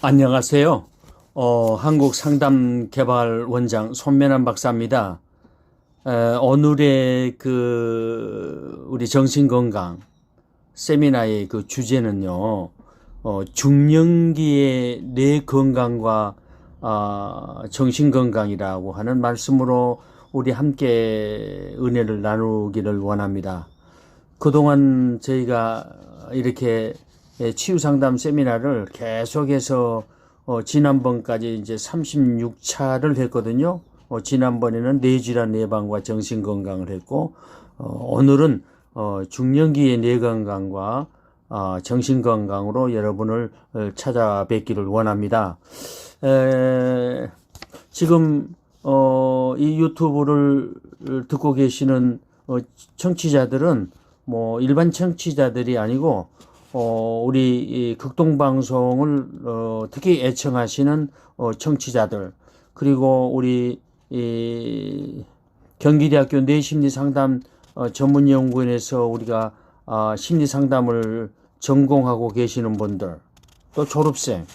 안녕하세요. 한국상담개발원장 손면한 박사입니다. 오늘의 우리 정신건강 세미나의 그 주제는요, 중년기의 뇌 건강과 정신건강이라고 하는 말씀으로 우리 함께 은혜를 나누기를 원합니다. 그동안 저희가 이렇게 치유상담 세미나를 계속해서 지난번까지 이제 36차를 했거든요. 지난번에는 뇌질환 예방과 정신건강을 했고, 오늘은 중년기의 뇌건강과 정신건강으로 여러분을 찾아뵙기를 원합니다. 지금 이 유튜브를 듣고 계시는 청취자들은 뭐 일반 청취자들이 아니고 우리 이 극동방송을 특히 애청하시는 청취자들, 그리고 우리 이 경기대학교 뇌심리상담 전문연구원에서 우리가 심리상담을 전공하고 계시는 분들, 또 졸업생,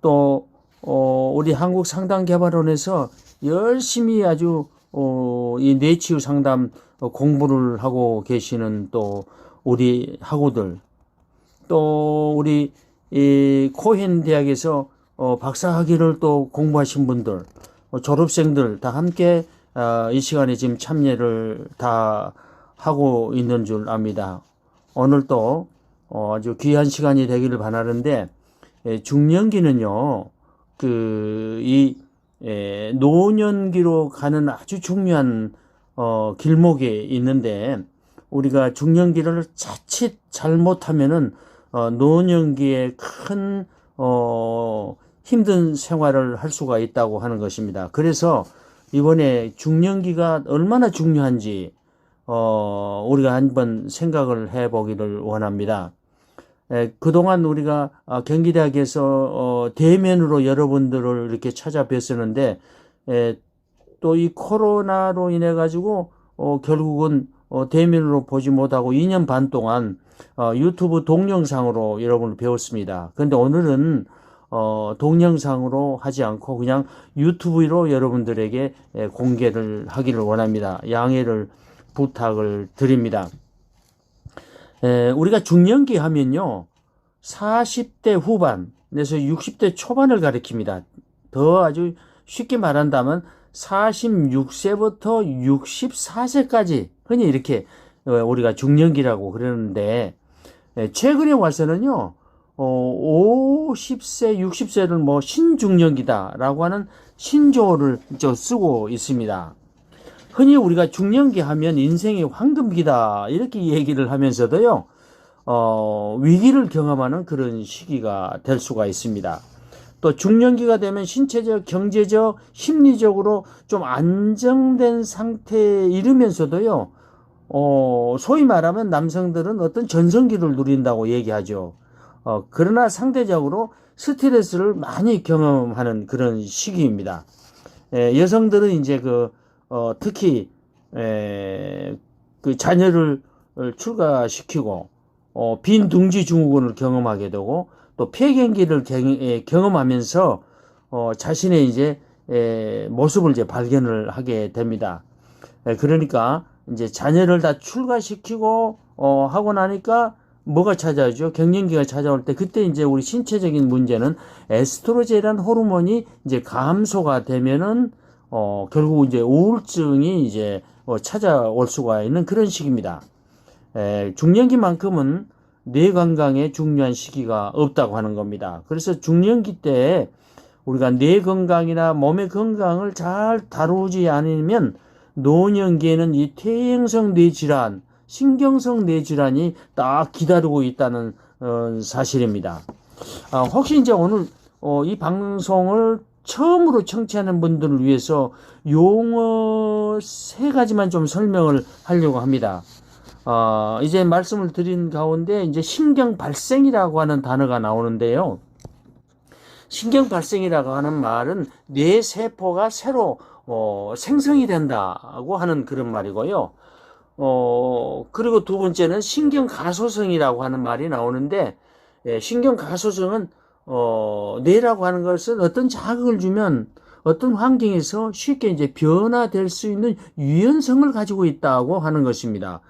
또 우리 한국상담개발원에서 열심히 아주 이 뇌치유 상담 공부를 하고 계시는 또 우리 학우들, 또 우리 이 코헨 대학에서 박사학위를 또 공부하신 분들, 졸업생들 다 함께 이 시간에 지금 참여를 다 하고 있는 줄 압니다. 오늘 또 아주 귀한 시간이 되기를 바라는데, 중년기는요, 노년기로 가는 아주 중요한 길목에 있는데, 우리가 중년기를 자칫 잘못하면은 노년기에 큰 힘든 생활을 할 수가 있다고 하는 것입니다. 그래서 이번에 중년기가 얼마나 중요한지 우리가 한번 생각을 해보기를 원합니다. 그동안 우리가 경기대학에서 대면으로 여러분들을 이렇게 찾아뵀었는데, 또 이 코로나로 인해 가지고 결국은 대면으로 보지 못하고 2년 반 동안 유튜브 동영상으로 여러분을 배웠습니다. 그런데 오늘은 동영상으로 하지 않고 그냥 유튜브로 여러분들에게 공개를 하기를 원합니다. 양해를 부탁을 드립니다. 우리가 중년기 하면요, 40대 후반에서 60대 초반을 가리킵니다. 더 아주 쉽게 말한다면 46세부터 64세까지 흔히 이렇게 우리가 중년기라고 그러는데, 최근에 와서는요 50세 60세를 뭐 신중년기다라고 하는 신조어를 쓰고 있습니다. 흔히 우리가 중년기 하면 인생의 황금기다 이렇게 얘기를 하면서도요 위기를 경험하는 그런 시기가 될 수가 있습니다. 또 중년기가 되면 신체적, 경제적, 심리적으로 좀 안정된 상태에 이르면서도요, 소위 말하면 남성들은 어떤 전성기를 누린다고 얘기하죠. 그러나 상대적으로 스트레스를 많이 경험하는 그런 시기입니다. 여성들은 이제 특히 그 자녀를 출가시키고 빈둥지 증후군을 경험하게 되고, 또 폐경기를 경험하면서 자신의 이제 모습을 이제 발견을 하게 됩니다. 그러니까 이제 자녀를 다 출가시키고 하고 나니까 뭐가 찾아오죠? 갱년기가 찾아올 때, 그때 이제 우리 신체적인 문제는 에스트로겐이라는 호르몬이 이제 감소가 되면은 결국 이제 우울증이 이제 찾아올 수가 있는 그런 시기입니다. 중년기만큼은 뇌 건강에 중요한 시기가 없다고 하는 겁니다. 그래서 중년기 때 우리가 뇌 건강이나 몸의 건강을 잘 다루지 않으면 노년기에는 이 퇴행성 뇌질환, 신경성 뇌질환이 딱 기다리고 있다는 사실입니다. 혹시 이제 오늘 이 방송을 처음으로 청취하는 분들을 위해서 용어 3가지만 좀 설명을 하려고 합니다. 이제 말씀을 드린 가운데 이제 신경 발생이라고 하는 단어가 나오는데요. 신경 발생이라고 하는 말은 뇌 세포가 새로 생성이 된다고 하는 그런 말이고요. 그리고 두 번째는 신경 가소성이라고 하는 말이 나오는데, 신경 가소성은 뇌라고 하는 것은 어떤 자극을 주면 어떤 환경에서 쉽게 이제 변화될 수 있는 유연성을 가지고 있다고 하는 것입니다.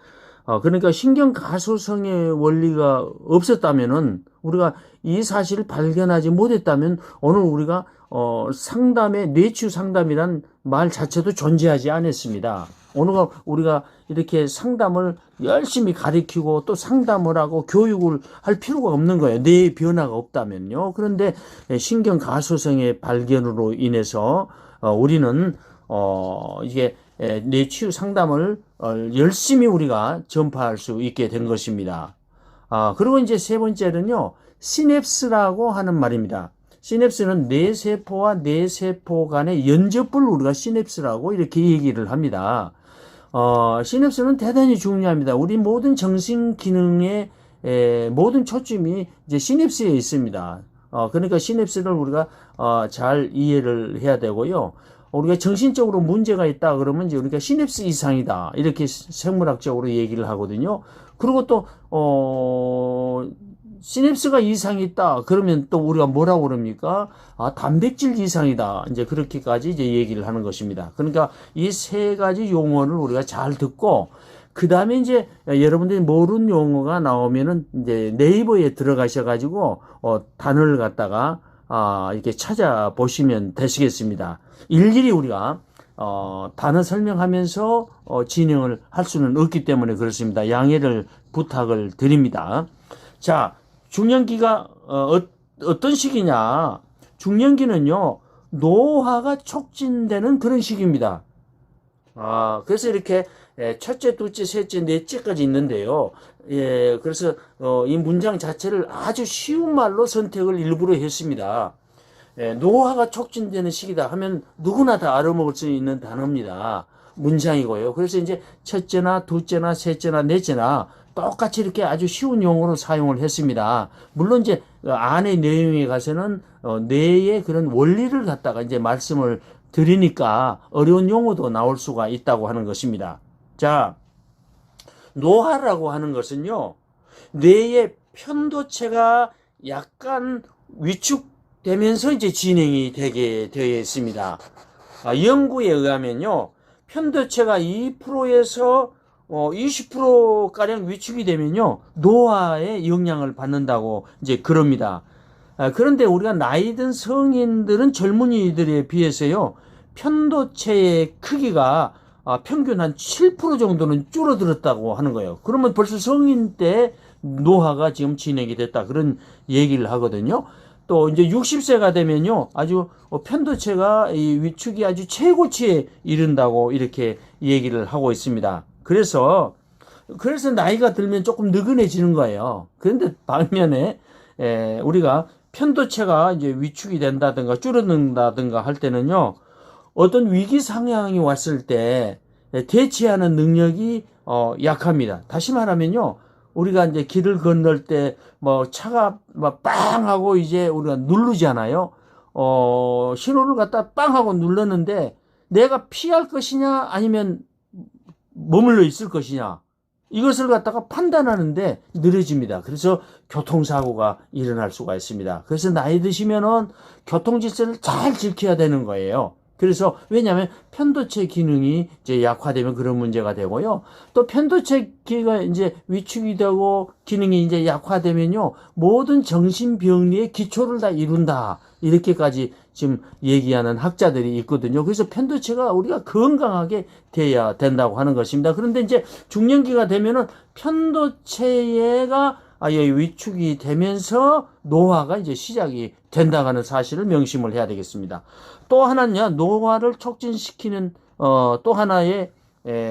그러니까 신경 가소성의 원리가 없었다면은 우리가 이 사실을 발견하지 못했다면 오늘 우리가 상담의 뇌치유 상담이란 말 자체도 존재하지 않았습니다. 오늘 우리가 이렇게 상담을 열심히 가르치고 또 상담을 하고 교육을 할 필요가 없는 거예요. 뇌의 변화가 없다면요. 그런데 신경 가소성의 발견으로 인해서 우리는 이게 뇌치유 상담을 열심히 우리가 전파할 수 있게 된 것입니다. 그리고 이제 세 번째는요, 시냅스라고 하는 말입니다. 시냅스는 뇌세포와 뇌세포 간의 연접부를 우리가 시냅스라고 이렇게 얘기를 합니다. 시냅스는 대단히 중요합니다. 우리 모든 정신 기능의 모든 초점이 이제 시냅스에 있습니다. 그러니까 시냅스를 우리가 잘 이해를 해야 되고요. 우리가 정신적으로 문제가 있다 그러면 이제 우리가 시냅스 이상이다 이렇게 생물학적으로 얘기를 하거든요. 그리고 또 시냅스가 이상이 있다 그러면 또 우리가 뭐라고 그럽니까? 단백질 이상이다 이제 그렇게까지 이제 얘기를 하는 것입니다. 그러니까 이 세 가지 용어를 우리가 잘 듣고 그 다음에 이제 여러분들이 모르는 용어가 나오면은 이제 네이버에 들어가셔가지고 단어를 갖다가 이렇게 찾아보시면 되시겠습니다. 일일이 우리가 단어 설명하면서 진행을 할 수는 없기 때문에 그렇습니다. 양해를 부탁을 드립니다. 자, 중년기가 어떤 시기냐? 중년기는요, 노화가 촉진되는 그런 시기입니다. 그래서 이렇게 첫째, 둘째, 셋째, 넷째까지 있는데요. 그래서 이 문장 자체를 아주 쉬운 말로 선택을 일부러 했습니다. 노화가 촉진되는 시기다 하면 누구나 다 알아먹을 수 있는 단어입니다. 문장이고요. 그래서 이제 첫째나 둘째나 셋째나 넷째나 똑같이 이렇게 아주 쉬운 용어로 사용을 했습니다. 물론 이제 안의 내용에 가서는 뇌의 그런 원리를 갖다가 이제 말씀을 드리니까 어려운 용어도 나올 수가 있다고 하는 것입니다. 자, 노화라고 하는 것은요, 뇌의 편도체가 약간 위축되면서 이제 진행이 되게 되어 있습니다. 연구에 의하면요, 편도체가 2%에서 20%가량 위축이 되면요, 노화에 영향을 받는다고 이제 그럽니다. 그런데 우리가 나이 든 성인들은 젊은이들에 비해서요, 편도체의 크기가 평균 한 7% 정도는 줄어들었다고 하는 거예요. 그러면 벌써 성인 때 노화가 지금 진행이 됐다. 그런 얘기를 하거든요. 또 이제 60세가 되면요, 아주 편도체가 이 위축이 아주 최고치에 이른다고 이렇게 얘기를 하고 있습니다. 그래서 나이가 들면 조금 느긋해지는 거예요. 그런데 반면에 우리가 편도체가 이제 위축이 된다든가 줄어든다든가 할 때는요, 어떤 위기 상황이 왔을 때 대처하는 능력이 약합니다. 다시 말하면요, 우리가 이제 길을 건널 때 뭐 차가 막 빵 하고 이제 우리가 누르잖아요. 신호를 갖다 빵 하고 눌렀는데 내가 피할 것이냐 아니면 머물러 있을 것이냐, 이것을 갖다가 판단하는데 느려집니다. 그래서 교통사고가 일어날 수가 있습니다. 그래서 나이 드시면은 교통질서를 잘 지켜야 되는 거예요. 그래서 왜냐하면 편도체 기능이 이제 약화되면 그런 문제가 되고요. 또 편도체가 이제 위축이 되고 기능이 이제 약화되면요, 모든 정신병리의 기초를 다 이룬다. 이렇게까지 지금 얘기하는 학자들이 있거든요. 그래서 편도체가 우리가 건강하게 돼야 된다고 하는 것입니다. 그런데 이제 중년기가 되면은 편도체가 위축이 되면서 노화가 이제 시작이 된다는 사실을 명심을 해야 되겠습니다. 또 하나는요, 노화를 촉진시키는 또 하나의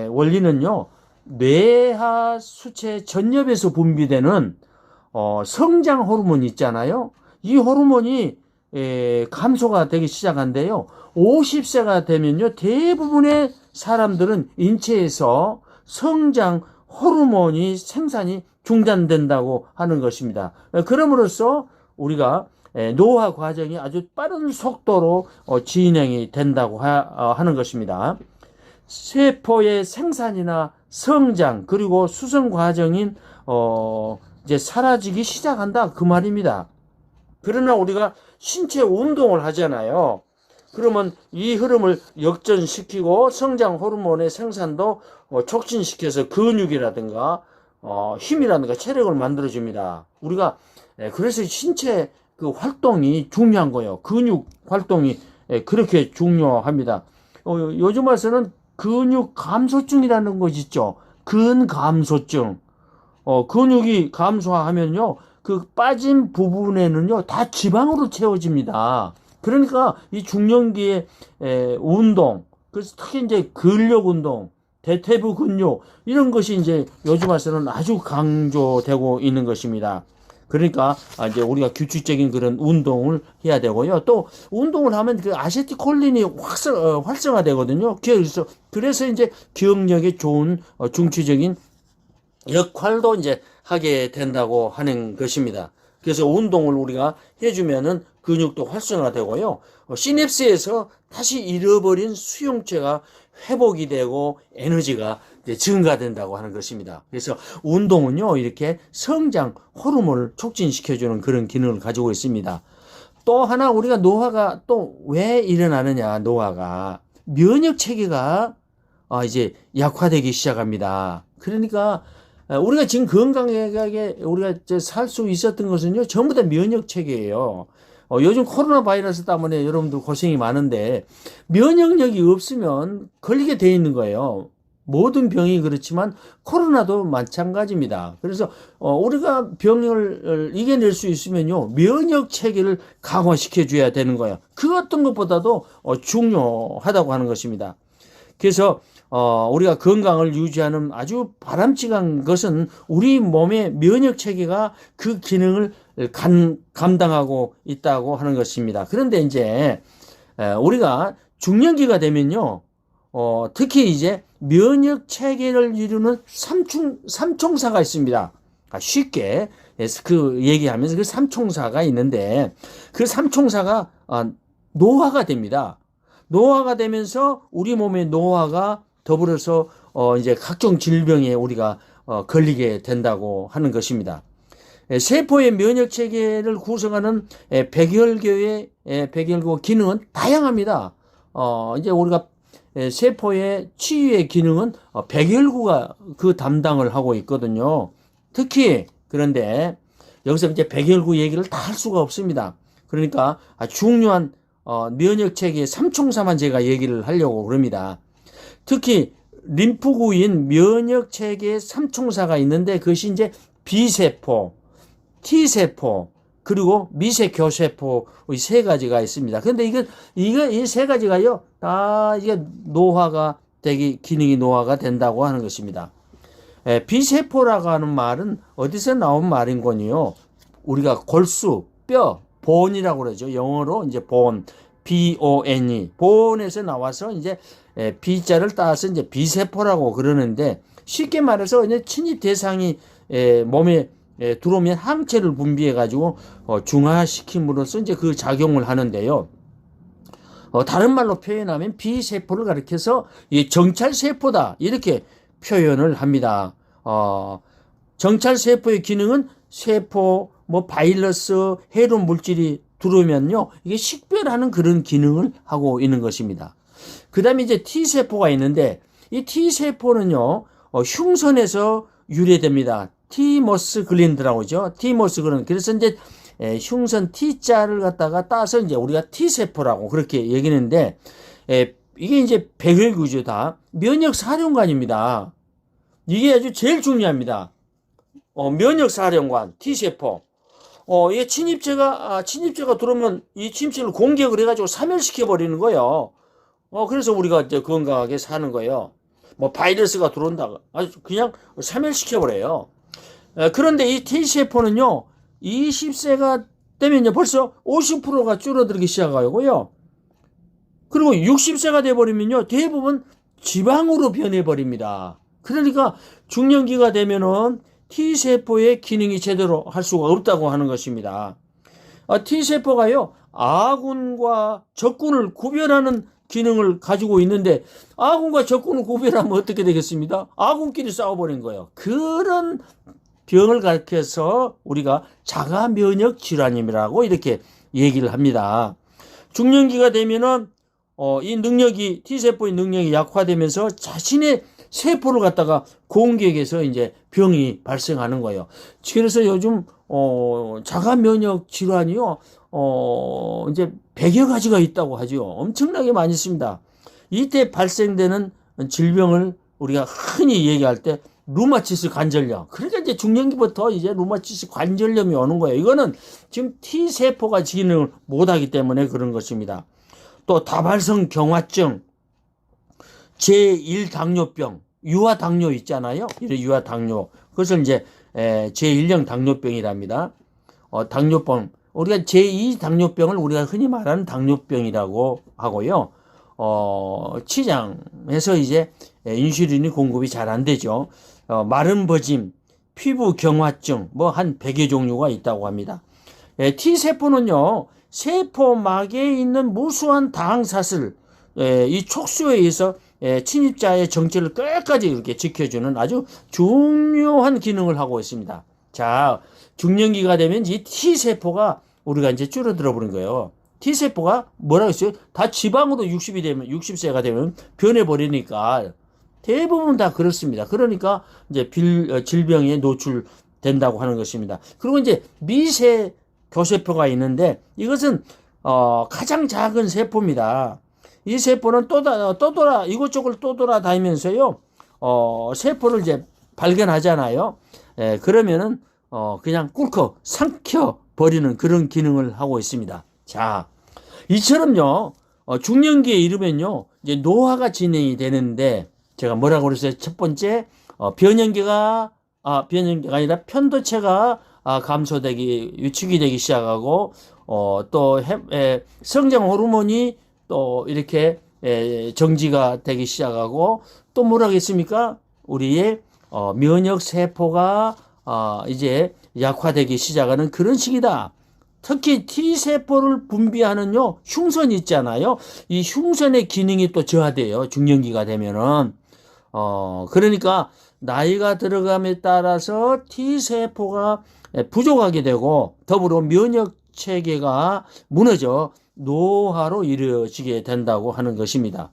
원리는요, 뇌하 수체 전엽에서 분비되는 성장 호르몬 있잖아요. 이 호르몬이 감소가 되기 시작한데요, 50세가 되면요, 대부분의 사람들은 인체에서 성장 호르몬이 생산이 중단된다고 하는 것입니다. 그럼으로써 우리가 노화 과정이 아주 빠른 속도로 진행이 된다고 하는 것입니다. 세포의 생산이나 성장 그리고 수성 과정인 이제 사라지기 시작한다 그 말입니다. 그러나 우리가 신체 운동을 하잖아요. 그러면 이 흐름을 역전시키고 성장 호르몬의 생산도 촉진시켜서 근육이라든가 힘이라든가 체력을 만들어줍니다. 우리가 그래서 신체 그 활동이 중요한 거예요. 근육 활동이 그렇게 중요합니다. 요즘 와서는 근육 감소증이라는 것이 있죠. 근감소증. 근육이 감소하면요, 그 빠진 부분에는요, 다 지방으로 채워집니다. 그러니까 이 중년기에 운동, 그래서 특히 이제 근력 운동, 대퇴부 근육, 이런 것이 이제 요즘 와서는 아주 강조되고 있는 것입니다. 그러니까 이제 우리가 규칙적인 그런 운동을 해야 되고요. 또 운동을 하면 그 아세틸콜린이 활성화되거든요. 그래서 이제 기억력에 좋은 중추적인 역할도 이제 하게 된다고 하는 것입니다. 그래서 운동을 우리가 해주면은 근육도 활성화되고요. 시냅스에서 다시 잃어버린 수용체가 회복이 되고 에너지가 이제 증가된다고 하는 것입니다. 그래서 운동은요, 이렇게 성장 호르몬을 촉진시켜주는 그런 기능을 가지고 있습니다. 또 하나 우리가 노화가 또 왜 일어나느냐, 노화가 면역 체계가 이제 약화되기 시작합니다. 그러니까 우리가 지금 건강하게 우리가 살 수 있었던 것은요, 전부 다 면역 체계예요. 요즘 코로나 바이러스 때문에 여러분들 고생이 많은데 면역력이 없으면 걸리게 돼 있는 거예요. 모든 병이 그렇지만 코로나도 마찬가지입니다. 그래서 우리가 병을 이겨낼 수 있으면요, 면역 체계를 강화시켜 줘야 되는 거예요. 그 어떤 것보다도 중요하다고 하는 것입니다. 그래서 우리가 건강을 유지하는 아주 바람직한 것은 우리 몸의 면역 체계가 그 기능을 감당하고 있다고 하는 것입니다. 그런데 이제 우리가 중년기가 되면요, 특히 이제 면역 체계를 이루는 삼총사가 있습니다. 쉽게 그 얘기하면서 그 삼총사가 있는데 그 삼총사가 노화가 됩니다. 노화가 되면서 우리 몸의 노화가 더불어서 이제 각종 질병에 우리가 걸리게 된다고 하는 것입니다. 세포의 면역 체계를 구성하는 백열교 기능은 다양합니다. 이제 우리가 세포의 치유의 기능은 백열구가 그 담당을 하고 있거든요. 특히 그런데 여기서 이제 백열구 얘기를 다 할 수가 없습니다. 그러니까 중요한 면역 체계의 삼총사만 제가 얘기를 하려고 그럽니다. 특히 림프구인 면역 체계의 삼총사가 있는데 그것이 이제 B세포, T세포, 그리고 미세교세포의 세 가지가 있습니다. 그런데 이 세 가지가요, 다 이게 기능이 노화가 된다고 하는 것입니다. B세포라고 하는 말은 어디서 나온 말인 거니요? 우리가 골수, 뼈, 본이라고 그러죠. 영어로 이제 본, B-O-N-E, 본에서 나와서 이제 B자를 따서 이제 B세포라고 그러는데, 쉽게 말해서 이제 침입 대상이 몸에 들어오면 항체를 분비해 가지고 중화시킴으로써 이제 그 작용을 하는데요. 다른 말로 표현하면 B세포를 가리켜서 이 정찰세포다, 이렇게 표현을 합니다. 정찰세포의 기능은 세포, 바이러스, 해로운 물질이 들어오면요, 이게 식별하는 그런 기능을 하고 있는 것입니다. 그 다음에 이제 T세포가 있는데, 이 T세포는요, 흉선에서 유래됩니다. 티머스 글랜드라고 하죠. 티머스 글랜드. 그래서 이제 흉선 T자를 갖다가 따서 이제 우리가 T세포라고 그렇게 얘기하는데, 이게 이제 백혈구죠. 다 면역사령관입니다. 이게 아주 제일 중요합니다. 면역사령관 T세포. 이게 침입자가 들어오면 이 침입자를 공격을 해가지고 사멸시켜 버리는 거예요. 그래서 우리가 이제 건강하게 사는 거예요. 바이러스가 들어온다, 아주 그냥 사멸시켜 버려요. 그런데 이 T세포는요, 20세가 되면요, 벌써 50%가 줄어들기 시작하고요. 그리고 60세가 돼버리면요, 대부분 지방으로 변해버립니다. 그러니까 중년기가 되면은 T세포의 기능이 제대로 할 수가 없다고 하는 것입니다. T세포가요, 아군과 적군을 구별하는 기능을 가지고 있는데, 아군과 적군을 구별하면 어떻게 되겠습니다? 아군끼리 싸워버린 거예요. 그런 병을 가리켜서 우리가 자가 면역 질환이라고 이렇게 얘기를 합니다. 중년기가 되면은 이 능력이 T세포의 능력이 약화되면서 자신의 세포를 갖다가 공격해서 이제 병이 발생하는 거예요. 그래서 요즘 자가 면역 질환이요. 이제 100여 가지가 있다고 하죠. 엄청나게 많이 있습니다. 이때 발생되는 질병을 우리가 흔히 얘기할 때 루마티스 관절염. 그러니까 이제 중년기부터 이제 루마티스 관절염이 오는 거예요. 이거는 지금 T세포가 기능을 못하기 때문에 그런 것입니다. 또 다발성 경화증, 제1당뇨병, 유아당뇨 있잖아요. 이런 유아당뇨. 그것을 이제 제1형 당뇨병이랍니다. 당뇨병. 우리가 제2당뇨병을 우리가 흔히 말하는 당뇨병이라고 하고요. 치장에서 이제 인슐린이 공급이 잘 안 되죠. 마른 버짐, 피부 경화증, 뭐 한 100여 종류가 있다고 합니다. T세포는요, 세포막에 있는 무수한 당사슬, 이 촉수에 의해서 침입자의 정체를 끝까지 이렇게 지켜주는 아주 중요한 기능을 하고 있습니다. 자, 중년기가 되면 이 T세포가 우리가 이제 줄어들어 버린 거예요. T세포가 뭐라고 했어요? 다 지방으로 60세가 되면 변해버리니까 대부분 다 그렇습니다. 그러니까 이제 질병에 노출된다고 하는 것입니다. 그리고 이제 미세 교세포가 있는데 이것은 가장 작은 세포입니다. 이 세포는 이곳저곳 떠돌아다니면서요, 세포를 이제 발견하잖아요. 그러면은, 그냥 꿇고 삼켜버리는 그런 기능을 하고 있습니다. 자, 이처럼요, 중년기에 이르면요, 이제 노화가 진행이 되는데, 제가 뭐라고 그랬어요? 첫 번째, 변형계가 아니라 편도체가 위축이 되기 시작하고, 또, 성장 호르몬이 또 이렇게 정지가 되기 시작하고 또 뭐라 하겠습니까? 우리의 면역 세포가 이제 약화되기 시작하는 그런 시기다. 특히 T세포를 분비하는요 흉선이 있잖아요. 이 흉선의 기능이 또 저하돼요. 중년기가 되면은 그러니까 나이가 들어감에 따라서 T세포가 부족하게 되고 더불어 면역 체계가 무너져 노화로 이루어지게 된다고 하는 것입니다.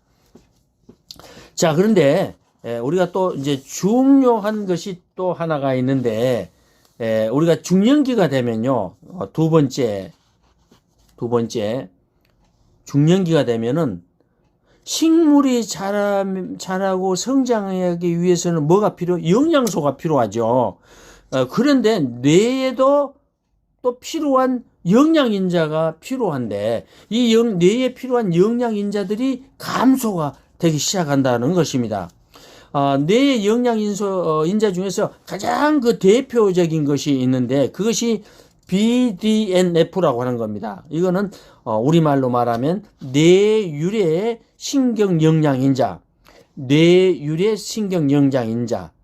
자, 그런데 우리가 또 이제 중요한 것이 또 하나가 있는데 우리가 중년기가 되면요, 두 번째 중년기가 되면은 식물이 자라고 성장하기 위해서는 뭐가 영양소가 필요하죠. 그런데 뇌에도 또 필요한 영양인자가 필요한데 이 뇌에 필요한 영양인자들이 감소가 되기 시작한다는 것입니다. 뇌의 영양인자 중에서 가장 그 대표적인 것이 있는데 그것이 BDNF라고 하는 겁니다. 이거는 우리말로 말하면 뇌유래 신경영양인자,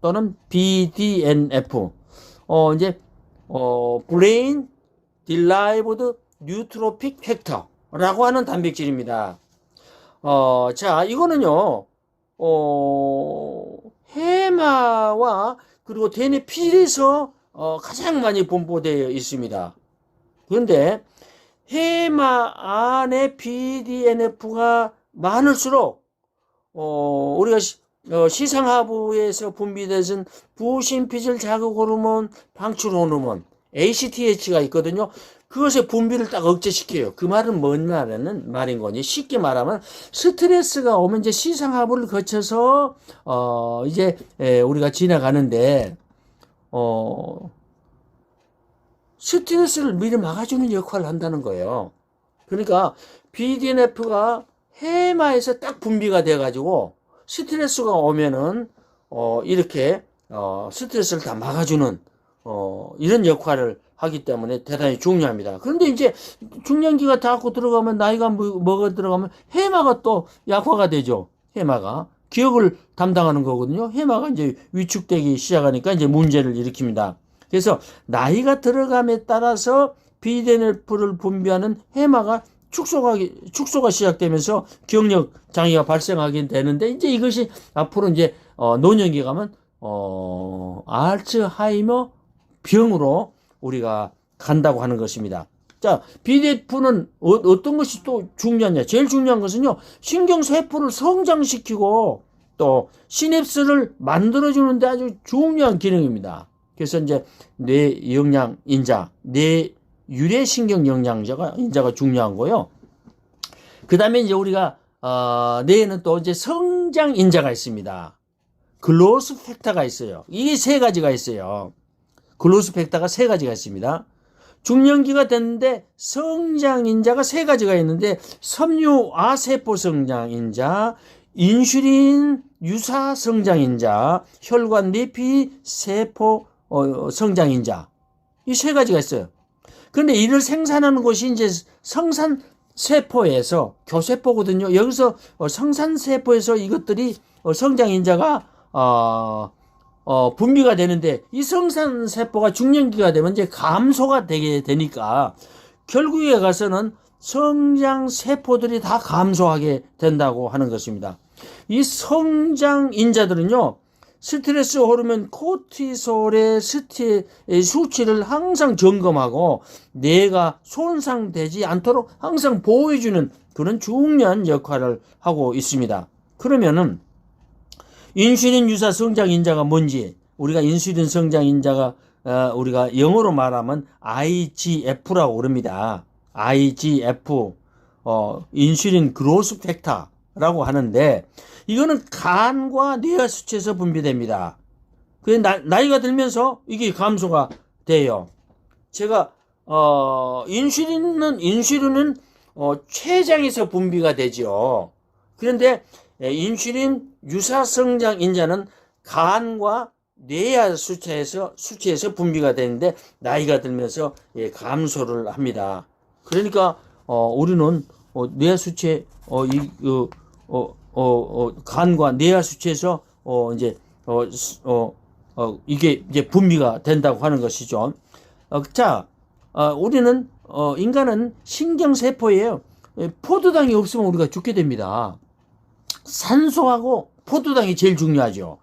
또는 BDNF. 이제 Brain Derived Neurotrophic Factor라고 하는 단백질입니다. 자, 이거는요, 해마와 그리고 대뇌 필에서 가장 많이 분포되어 있습니다. 그런데 해마 안에 BDNF가 많을수록 우리가 시상하부에서 분비되는 부신피질 자극 호르몬, 방출 호르몬 ACTH가 있거든요. 그것의 분비를 딱 억제시켜요. 그 말은 뭔 말인 거니? 쉽게 말하면 스트레스가 오면 이제 시상하부를 거쳐서 이제 우리가 지나가는데 스트레스를 미리 막아주는 역할을 한다는 거예요. 그러니까 BDNF가 해마에서 딱 분비가 돼가지고 스트레스가 오면은 이렇게 스트레스를 다 막아주는 이런 역할을 하기 때문에 대단히 중요합니다. 그런데 이제 중년기가 닿고 들어가면 나이가 먹어 들어가면 해마가 또 약화가 되죠. 해마가 기억을 담당하는 거거든요. 해마가 이제 위축되기 시작하니까 이제 문제를 일으킵니다. 그래서 나이가 들어감에 따라서 BDNF를 분비하는 해마가 축소가 시작되면서 기억력 장애가 발생하게 되는데 이제 이것이 앞으로 이제 노년기 가면 알츠하이머 병으로 우리가 간다고 하는 것입니다. 자, BDF는 어떤 것이 또 중요하냐? 제일 중요한 것은요, 신경세포를 성장시키고 또 시냅스를 만들어주는데 아주 중요한 기능입니다. 그래서 이제 뇌 영양 인자, 뇌 유래 신경 영양자가 인자가 중요한 거요. 그 다음에 이제 우리가 뇌에는 또 이제 성장 인자가 있습니다. 글로스 팩터가 있어요. 이게 세 가지가 있어요. 글로스 팩터가 세 가지가 있습니다. 중년기가 됐는데 성장 인자가 세 가지가 있는데 섬유아 세포 성장 인자, 인슐린 유사 성장 인자, 혈관 내피 세포 성장 인자, 이 세 가지가 있어요. 그런데 이를 생산하는 곳이 이제 성산세포에서 교세포거든요. 여기서 성산세포에서 이것들이 성장인자가 분비가 되는데 이 성산세포가 중년기가 되면 이제 감소가 되게 되니까 결국에 가서는 성장세포들이 다 감소하게 된다고 하는 것입니다. 이 성장인자들은요, 스트레스 호르몬 코티솔의 수치를 항상 점검하고 뇌가 손상되지 않도록 항상 보호해주는 그런 중요한 역할을 하고 있습니다. 그러면은 인슐린 유사 성장인자가 뭔지, 우리가 인슐린 성장인자가 우리가 영어로 말하면 IGF라고 그럽니다. IGF, 인슐린 그로스 팩터라고 하는데, 이거는 간과 뇌하 수치에서 분비됩니다. 그 나이가 들면서 이게 감소가 돼요. 제가 인슐린은 췌장에서 분비가 되죠. 그런데 인슐린 유사 성장 인자는 간과 뇌하 수치에서 분비가 되는데 나이가 들면서 감소를 합니다. 그러니까 우리는 뇌하 수치 간과 뇌하 수치에서 이게 이제 분비가 된다고 하는 것이죠. 자, 우리는 인간은 신경세포예요. 포도당이 없으면 우리가 죽게 됩니다. 산소하고 포도당이 제일 중요하죠.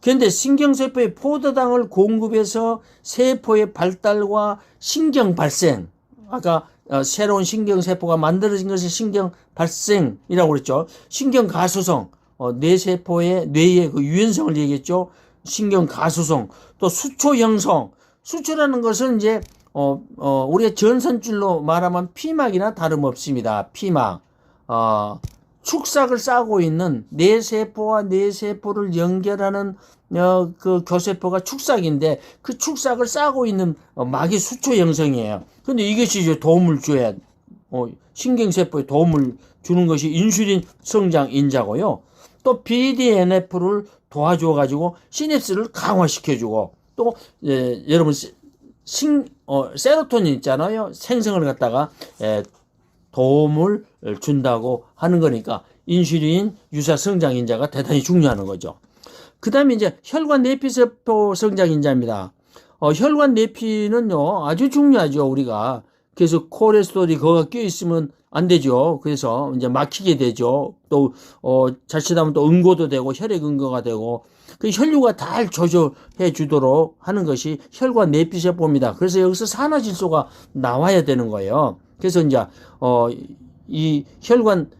그런데 신경세포에 포도당을 공급해서 세포의 발달과 신경 발생, 아까 새로운 신경세포가 만들어진 것이 신경 발생이라고 그랬죠. 신경 가수성, 뇌세포의 뇌의 그 유연성을 얘기했죠. 신경 가수성, 또 수초 형성. 수초라는 것은 이제 우리가 전선줄로 말하면 피막이나 다름없습니다. 피막. 축삭을 싸고 있는 뇌세포와 뇌세포를 연결하는 그 교세포가 축삭인데 그 축삭을 싸고 있는 막이 수초 형성이에요. 근데 이것이 이제 도움을 줘야 신경세포에 도움을 주는 것이 인슐린 성장 인자고요. 또 BDNF를 도와줘 가지고 시냅스를 강화시켜 주고 또 여러분 세로토닌 있잖아요. 생성을 갖다가 도움을 준다고 하는 거니까 인슐린 유사 성장 인자가 대단히 중요한 거죠. 그 다음에 이제 혈관 내피세포 성장 인자입니다. 혈관 내피는요 아주 중요하죠. 우리가 그래서 콜레스테롤이 거기가 껴 있으면 안 되죠. 그래서 이제 막히게 되죠. 또 자칫하면 또 응고도 되고 혈액 응고가 되고 그 혈류가 잘 조절해 주도록 하는 것이 혈관 내피세포입니다. 그래서 여기서 산화질소가 나와야 되는 거예요. 그래서 이제 이 혈관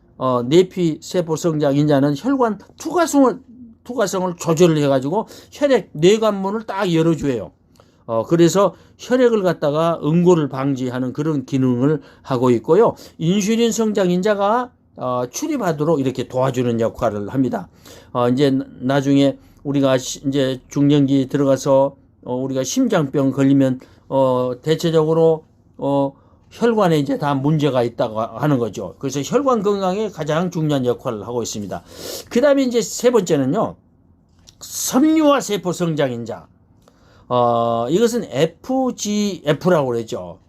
내피세포 성장 인자는 혈관 투과성을 조절을 해가지고 혈액 뇌관문을 딱 열어줘요. 그래서 혈액을 갖다가 응고를 방지하는 그런 기능을 하고 있고요. 인슐린 성장 인자가 출입하도록 이렇게 도와주는 역할을 합니다. 이제 나중에 우리가 이제 중년기 들어가서 우리가 심장병 걸리면 대체적으로 혈관에 이제 다 문제가 있다고 하는 거죠. 그래서 혈관 건강에 가장 중요한 역할을 하고 있습니다. 그 다음에 이제 세 번째는요, 섬유화 세포 성장 인자. 이것은 FGF라고 그러죠.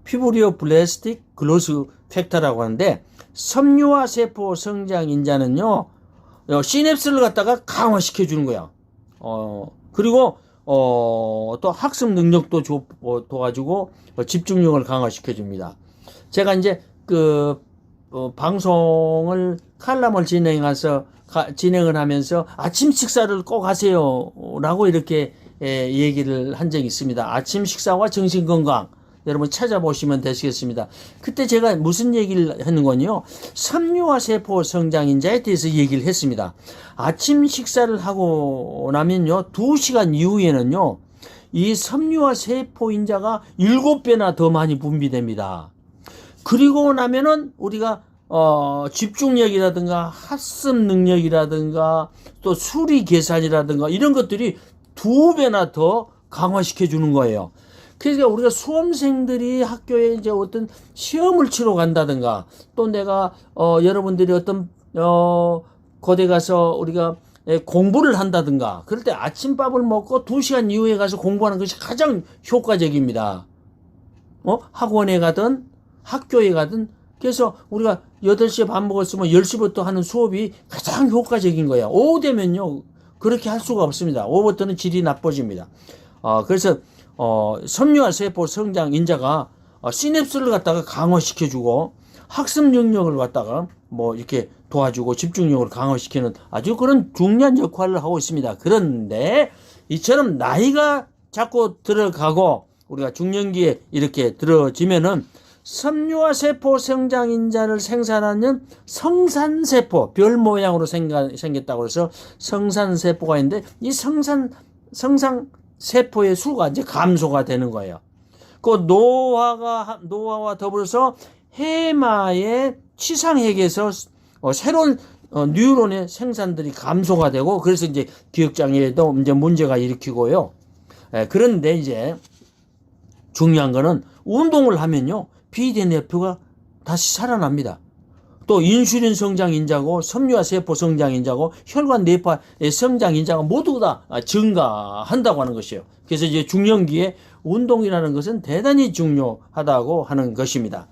피브리오 블라스틱 글로스 팩터라고 하는데, 섬유화 세포 성장 인자는요, 시냅스를 갖다가 강화시켜 주는 거야. 그리고 또 학습 능력도 도와주고 집중력을 강화시켜 줍니다. 제가 이제 방송을 칼럼을 진행을 하면서 아침 식사를 꼭 하세요라고 이렇게 얘기를 한 적이 있습니다. 아침 식사와 정신 건강. 여러분 찾아보시면 되시겠습니다. 그때 제가 무슨 얘기를 하는 건요. 섬유화 세포 성장인자에 대해서 얘기를 했습니다. 아침 식사를 하고 나면요. 2시간 이후에는요. 이 섬유화 세포인자가 7배나 더 많이 분비됩니다. 그리고 나면은 우리가 집중력이라든가 학습 능력이라든가 또 수리 계산이라든가 이런 것들이 2배나 더 강화시켜 주는 거예요. 그러니까 우리가 수험생들이 학교에 이제 어떤 시험을 치러 간다든가 또 내가 여러분들이 어떤 거대 가서 우리가 공부를 한다든가 그럴 때 아침밥을 먹고 2시간 이후에 가서 공부하는 것이 가장 효과적입니다. 학원에 가든 학교에 가든 그래서 우리가 8시에 밥 먹었으면 10시부터 하는 수업이 가장 효과적인 거예요. 오후 되면요 그렇게 할 수가 없습니다. 오후부터는 질이 나빠집니다. 그래서 섬유화 세포 성장 인자가 시냅스를 갖다가 강화시켜주고 학습 능력을 갖다가 뭐 이렇게 도와주고 집중력을 강화시키는 아주 그런 중요한 역할을 하고 있습니다. 그런데 이처럼 나이가 자꾸 들어가고 우리가 중년기에 이렇게 들어지면은 섬유화 세포 성장 인자를 생산하는 성산세포 별 모양으로 생겼다고 해서 성산세포가 있는데 이 성산세포의 수가 이제 감소가 되는 거예요. 그 노화와 더불어서 해마의 치상핵에서 새로운 뉴런의 생산들이 감소가 되고 그래서 이제 기억장애에도 이제 문제가 일으키고요. 그런데 이제 중요한 거는 운동을 하면요. 비대뇌표가 다시 살아납니다. 또 인슐린 성장 인자고 섬유화 세포 성장 인자고 혈관 뇌파의 성장 인자가 모두 다 증가한다고 하는 것이에요. 그래서 이제 중년기에 운동이라는 것은 대단히 중요하다고 하는 것입니다.